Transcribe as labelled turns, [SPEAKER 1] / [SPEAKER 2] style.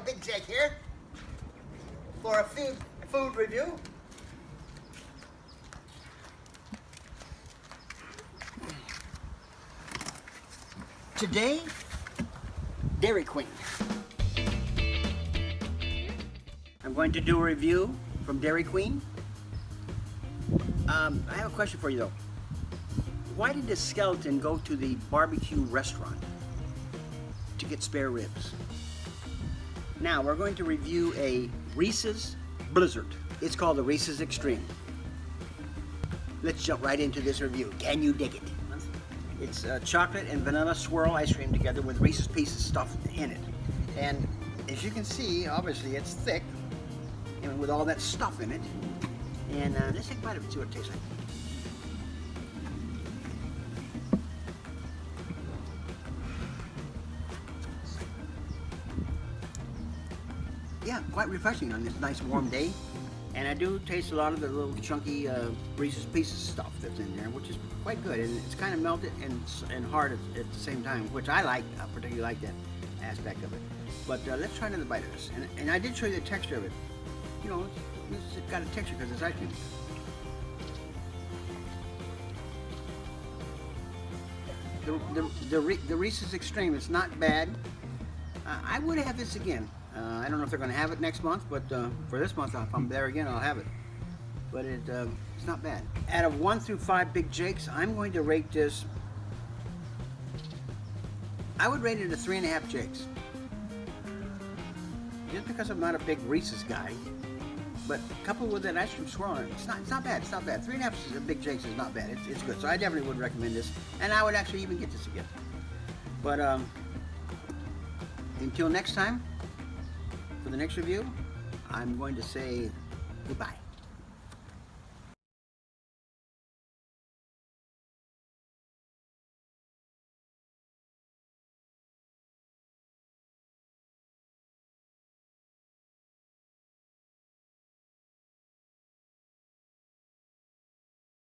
[SPEAKER 1] Big Jake here for a food review. Today, Dairy Queen. I'm going to do a review from Dairy Queen. I have a question for you though. Why did this skeleton go to the barbecue restaurant to get spare ribs? Now we're going to review a Reese's Blizzard. It's called the Reese's Extreme. Let's jump right into this review. Can you dig it? It's chocolate and vanilla swirl ice cream together with Reese's Pieces stuffed in it. And as you can see, obviously it's thick and with all that stuff in it. And let's take a bite of it and see what it tastes like. Yeah, quite refreshing on this nice warm day. And I do taste a lot of the little chunky Reese's Pieces stuff that's in there, which is quite good. And it's kind of melted and hard at the same time, which I like. I particularly like that aspect of it. But let's try another bite of this. And I did show you the texture of it. You know, it's got a texture because it's ice cream. The Reese's Extreme is not bad. I would have this again. I don't know if they're going to have it next month, but for this month, if I'm there again, I'll have it. But it's not bad. Out of 1 through 5 Big Jakes, I'm going to rate this. I would rate it a 3.5 Jakes. Just because I'm not a big Reese's guy, but coupled with that ice cream swirl, it's not bad. It's not bad. 3.5 Big Jakes is not bad. It's good. So I definitely would recommend this, and I would actually even get this again. But until next time. For the next review, I'm going to say goodbye.